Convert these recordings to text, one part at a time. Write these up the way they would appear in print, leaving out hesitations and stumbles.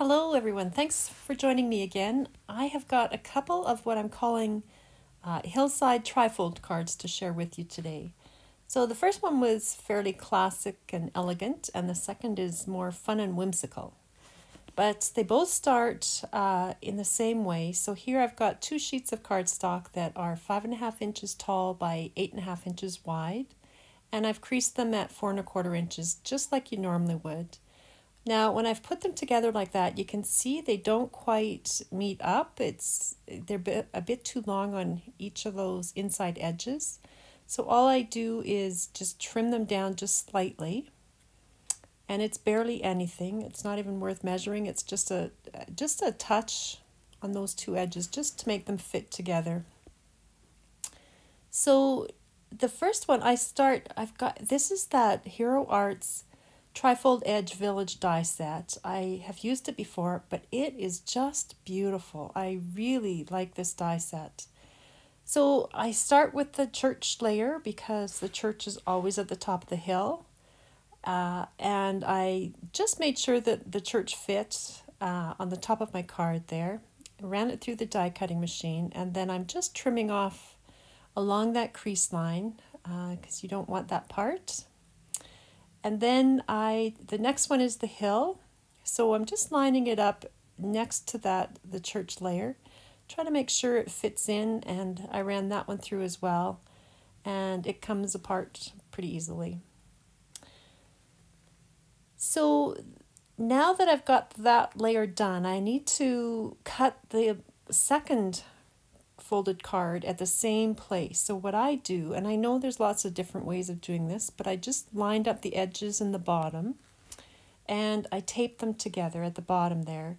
Hello everyone, thanks for joining me again. I have got a couple of what I'm calling Hillside Trifold cards to share with you today. So the first one was fairly classic and elegant, and the second is more fun and whimsical. But they both start in the same way. So here I've got two sheets of cardstock that are 5.5 inches tall by 8.5 inches wide, and I've creased them at 4.25 inches, just like you normally would. Now, when I've put them together like that, you can see they don't quite meet up. They're a bit too long on each of those inside edges. So all I do is just trim them down just slightly. And it's barely anything. It's not even worth measuring. It's just a touch on those two edges just to make them fit together. So the first one this is that Hero Arts Trifold Edge Village die set. I have used it before, but it is just beautiful. I really like this die set. So I start with the church layer because the church is always at the top of the hill. And I just made sure that the church fit on the top of my card there. I ran it through the die cutting machine, and then I'm just trimming off along that crease line because you don't want that part. And then the next one is the hill. So I'm just lining it up next to the church layer. Try to make sure it fits in, and I ran that one through as well. And it comes apart pretty easily. So now that I've got that layer done, I need to cut the second folded card at the same place. So what I do, and I know there's lots of different ways of doing this, but I just lined up the edges in the bottom and I taped them together at the bottom there.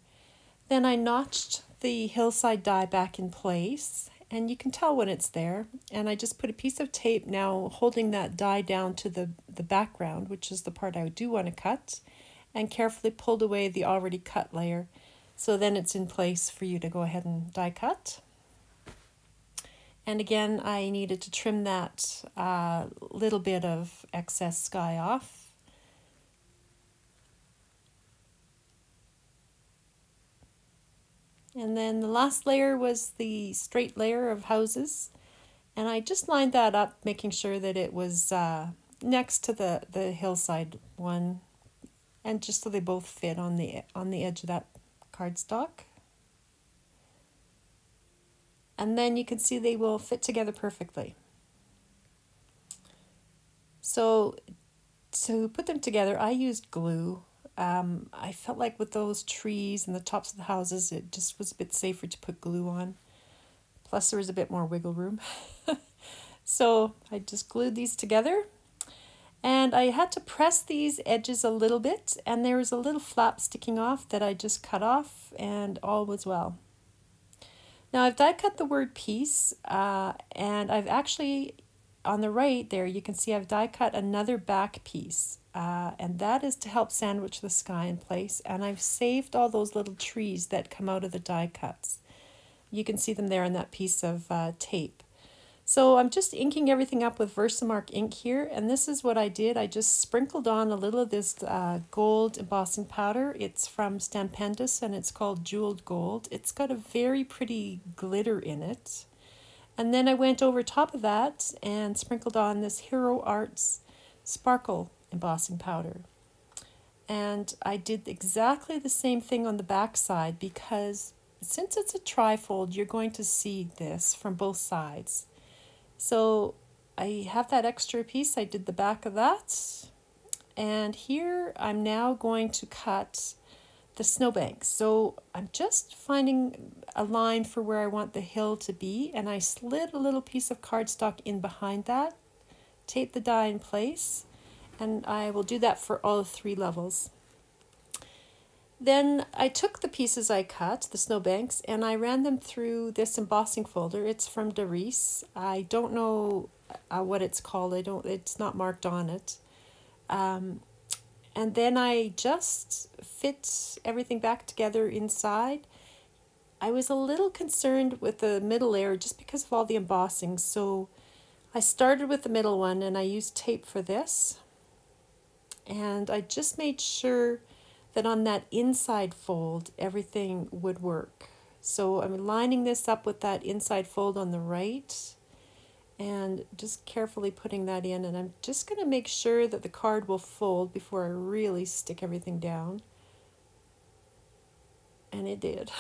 Then I notched the hillside die back in place, and you can tell when it's there, and I just put a piece of tape now holding that die down to the background, which is the part I do want to cut, and carefully pulled away the already cut layer, so then it's in place for you to go ahead and die cut. And again, I needed to trim that little bit of excess sky off. And then the last layer was the straight layer of houses. And I just lined that up, making sure that it was next to the hillside one. And just so they both fit on the edge of that cardstock. And then you can see they will fit together perfectly. So to put them together, I used glue. I felt like with those trees and the tops of the houses, it just was a bit safer to put glue on. Plus there was a bit more wiggle room. So I just glued these together. And I had to press these edges a little bit, and there was a little flap sticking off that I just cut off, and all was well. Now I've die cut the word peace, and I've actually, on the right there, you can see I've die cut another back piece, and that is to help sandwich the sky in place, and I've saved all those little trees that come out of the die cuts. You can see them there on that piece of tape. So I'm just inking everything up with Versamark ink here, and this is what I did. I just sprinkled on a little of this gold embossing powder. It's from Stampendous, and it's called Jeweled Gold. It's got a very pretty glitter in it. And then I went over top of that and sprinkled on this Hero Arts Sparkle embossing powder. And I did exactly the same thing on the back side, because since it's a trifold, you're going to see this from both sides. So I have that extra piece, I did the back of that, and here I'm now going to cut the snowbanks. So I'm just finding a line for where I want the hill to be, and I slid a little piece of cardstock in behind that, tape the die in place, and I will do that for all 3 levels. Then I took the pieces I cut, the snowbanks, and I ran them through this embossing folder. It's from Doris. I don't know what it's called. It's not marked on it. And then I just fit everything back together inside. I was a little concerned with the middle layer just because of all the embossing. So I started with the middle one, and I used tape for this. And I just made sure that on that inside fold, everything would work. So I'm lining this up with that inside fold on the right and just carefully putting that in. And I'm just going to make sure that the card will fold before I really stick everything down. And it did.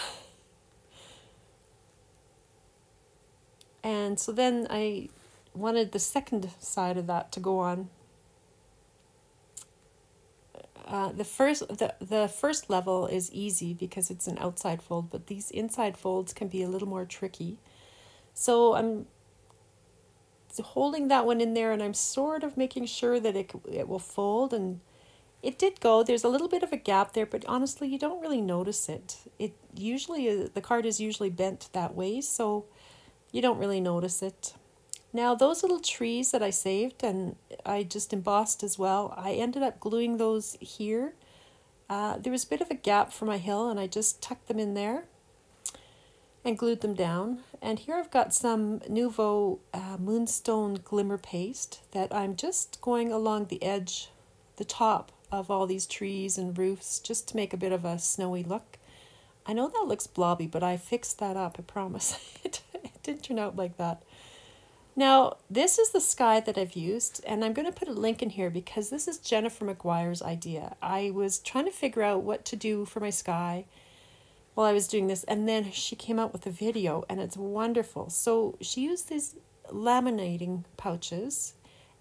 And so then I wanted the second side of that to go on. The first level is easy because it's an outside fold, but these inside folds can be a little more tricky. So I'm holding that one in there and I'm sort of making sure that it will fold, and it did go. There's a little bit of a gap there, but honestly you don't really notice it. It usually, the card is usually bent that way, so you don't really notice it. Now those little trees that I saved and I just embossed as well, I ended up gluing those here. There was a bit of a gap for my hill and I just tucked them in there and glued them down. And here I've got some Nuvo Moonstone glimmer paste that I'm just going along the edge, the top of all these trees and roofs, just to make a bit of a snowy look. I know that looks blobby, but I fixed that up, I promise. It didn't turn out like that. Now, this is the sky that I've used, and I'm going to put a link in here because this is Jennifer McGuire's idea. I was trying to figure out what to do for my sky while I was doing this, and then she came out with a video, and it's wonderful. So she used these laminating pouches,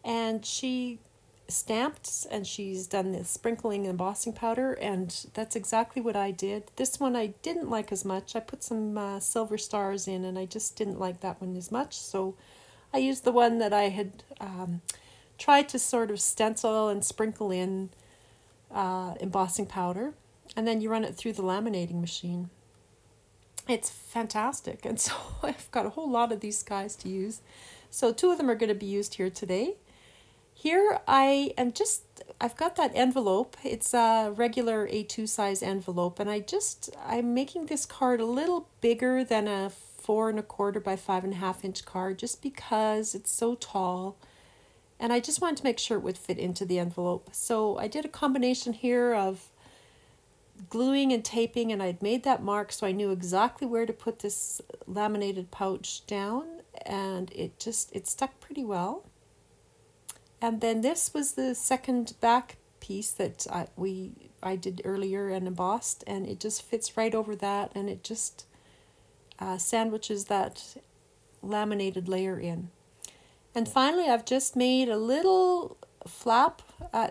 and she stamped, and she's done the sprinkling and embossing powder, and that's exactly what I did. This one I didn't like as much. I put some silver stars in, and I just didn't like that one as much, so I used the one that I had tried to sort of stencil and sprinkle in embossing powder, and then you run it through the laminating machine. It's fantastic, and so I've got a whole lot of these guys to use. So 2 of them are going to be used here today. Here I've got that envelope. It's a regular A2 size envelope, and I'm making this card a little bigger than a 4 1/4 by 5 1/2 inch card, just because it's so tall, and I just wanted to make sure it would fit into the envelope. So I did a combination here of gluing and taping, and I'd made that mark so I knew exactly where to put this laminated pouch down, and it stuck pretty well. And then this was the second back piece that I did earlier and embossed, and it just fits right over that, and it just sandwiches that laminated layer in. And finally I've just made a little flap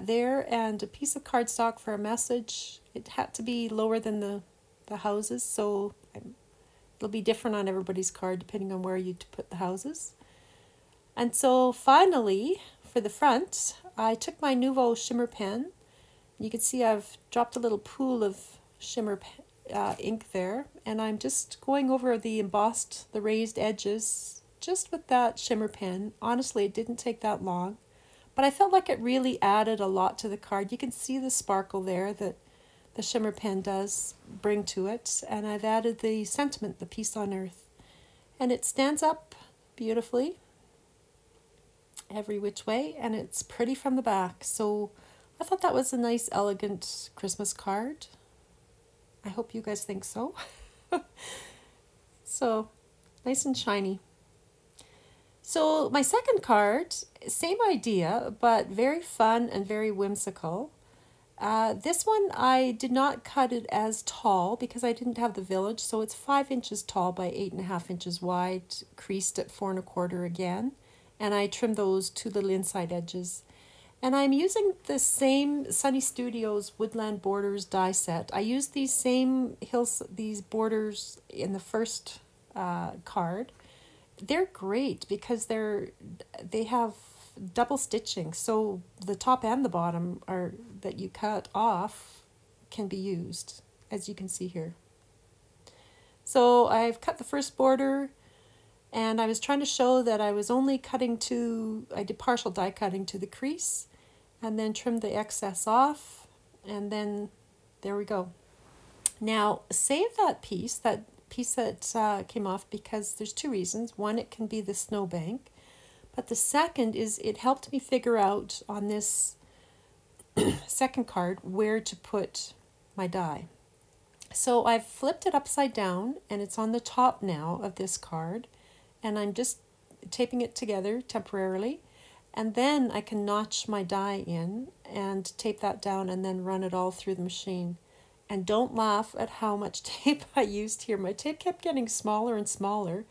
there and a piece of cardstock for a message. It had to be lower than the houses, so it'll be different on everybody's card depending on where you put the houses. And so finally, for the front, I took my Nuvo Shimmer Pen. You can see I've dropped a little pool of shimmer ink there, and I'm just going over the raised edges just with that shimmer pen. Honestly, it didn't take that long, but I felt like it really added a lot to the card. You can see the sparkle there that the shimmer pen does bring to it, and I've added the sentiment, the peace on earth, and it stands up beautifully every which way, and it's pretty from the back. So I thought that was a nice, elegant Christmas card. I hope you guys think so. So, nice and shiny. So my second card, same idea, but very fun and very whimsical. This one I did not cut it as tall because I didn't have the village, so it's 5 inches tall by 8 1/2 inches wide, creased at 4 1/4 again, and I trimmed those 2 little inside edges. And I'm using the same Sunny Studios Woodland Borders die set. I used these these borders in the first card. They're great because they have double stitching, so the top and the bottom that you cut off can be used, as you can see here. So I've cut the first border, and I was trying to show that I was only I did partial die cutting to the crease, and then trimmed the excess off, and then there we go. Now save that piece that came off, because there's 2 reasons. One, it can be the snowbank, but the second is it helped me figure out on this second card where to put my die. So I've flipped it upside down and it's on the top now of this card, and I'm just taping it together temporarily, and then I can notch my die in and tape that down and then run it all through the machine. And don't laugh at how much tape I used here. My tape kept getting smaller and smaller,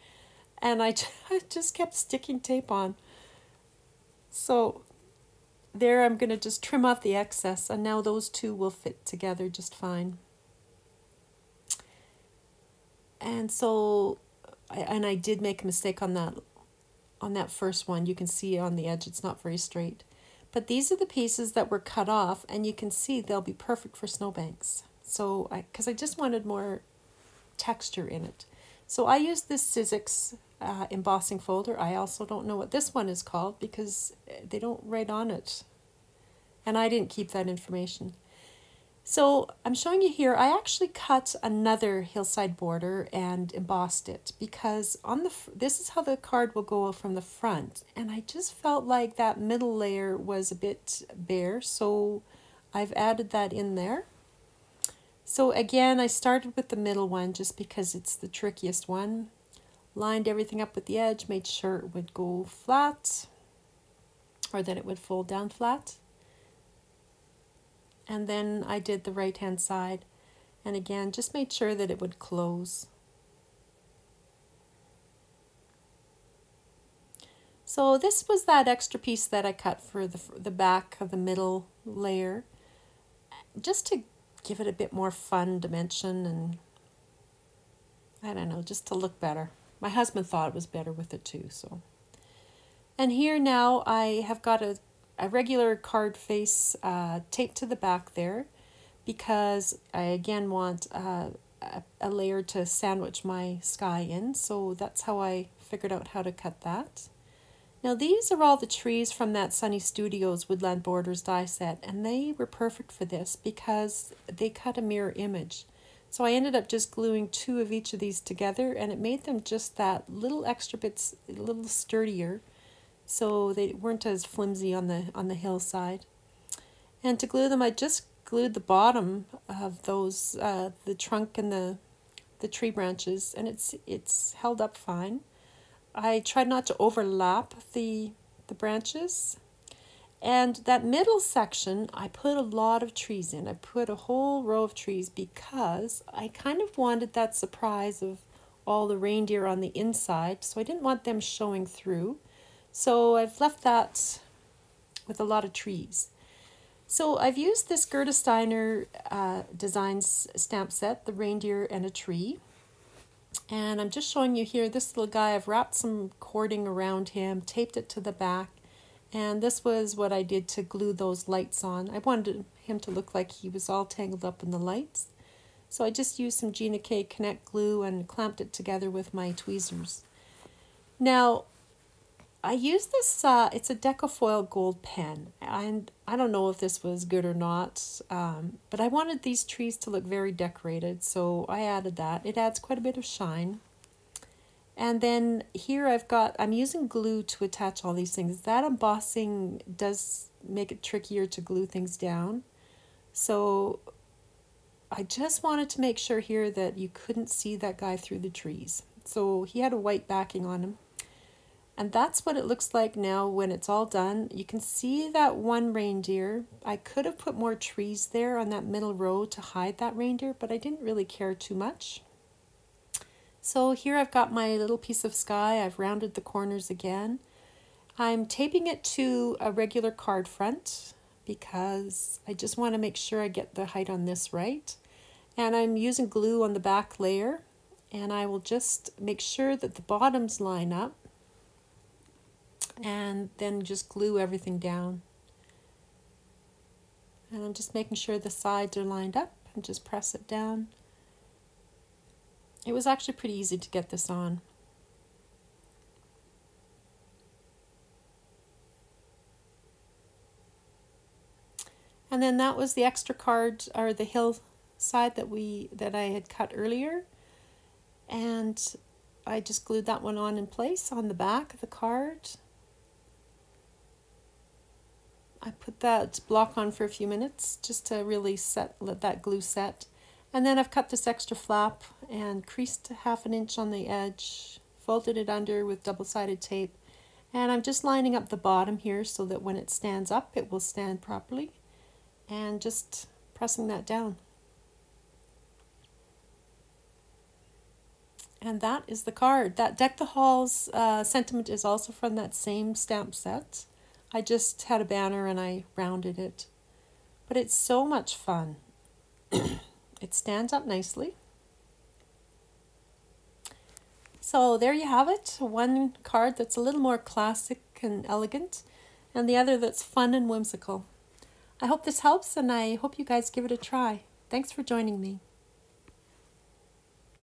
and I just kept sticking tape on. So there, I'm going to just trim off the excess, and now those two will fit together just fine. And so, I did make a mistake on that first one. You can see on the edge it's not very straight. But these are the pieces that were cut off, and you can see they'll be perfect for snowbanks. So, because I just wanted more texture in it. So I used this Sizzix embossing folder. I also don't know what this one is called because they don't write on it. And I didn't keep that information. So I'm showing you here, I actually cut another hillside border and embossed it because this is how the card will go from the front. And I just felt like that middle layer was a bit bare, so I've added that in there. So again, I started with the middle one just because it's the trickiest one. Lined everything up with the edge, made sure it would go flat, or that it would fold down flat. And then I did the right hand side, and again just made sure that it would close. So this was that extra piece that I cut for the back of the middle layer, just to give it a bit more fun dimension, and I don't know, just to look better. My husband thought it was better with it too. So, and here now I have got a regular card face taped to the back there because I again want a layer to sandwich my sky in, so that's how I figured out how to cut that. Now these are all the trees from that Sunny Studios Woodland Borders die set, and they were perfect for this because they cut a mirror image. So I ended up just gluing 2 of each of these together, and it made them just that little extra bits, a little sturdier, so they weren't as flimsy on the hillside. And to glue them, I just glued the bottom of those, the trunk and the tree branches, and it's held up fine. I tried not to overlap the branches. And that middle section, I put a lot of trees in. I put a whole row of trees because I kind of wanted that surprise of all the reindeer on the inside, so I didn't want them showing through. So I've left that with a lot of trees. So I've used this Gerda Steiner Designs stamp set, the reindeer and a tree. And I'm just showing you here, this little guy, I've wrapped some cording around him, taped it to the back. And this was what I did to glue those lights on. I wanted him to look like he was all tangled up in the lights. So I just used some Gina K Connect glue and clamped it together with my tweezers. Now, I used this, it's a Decofoil gold pen, and I don't know if this was good or not, but I wanted these trees to look very decorated, so I added that. It adds quite a bit of shine. And then here I'm using glue to attach all these things. That embossing does make it trickier to glue things down. So I just wanted to make sure here that you couldn't see that guy through the trees. So he had a white backing on him. And that's what it looks like now when it's all done. You can see that one reindeer. I could have put more trees there on that middle row to hide that reindeer, but I didn't really care too much. So here I've got my little piece of sky. I've rounded the corners again. I'm taping it to a regular card front because I just want to make sure I get the height on this right. And I'm using glue on the back layer, and I will just make sure that the bottoms line up and then just glue everything down. And I'm just making sure the sides are lined up and just press it down. It was actually pretty easy to get this on. And then that was the extra card, or the hillside that I had cut earlier. And I just glued that one on in place on the back of the card. I put that block on for a few minutes just to really let that glue set. And then I've cut this extra flap and creased 1/2 inch on the edge, folded it under with double-sided tape, and I'm just lining up the bottom here so that when it stands up it will stand properly, and just pressing that down. And that is the card. That Deck the Halls sentiment is also from that same stamp set. I just had a banner and I rounded it. But it's so much fun. It stands up nicely. So there you have it. One card that's a little more classic and elegant, and the other that's fun and whimsical. I hope this helps, and I hope you guys give it a try. Thanks for joining me.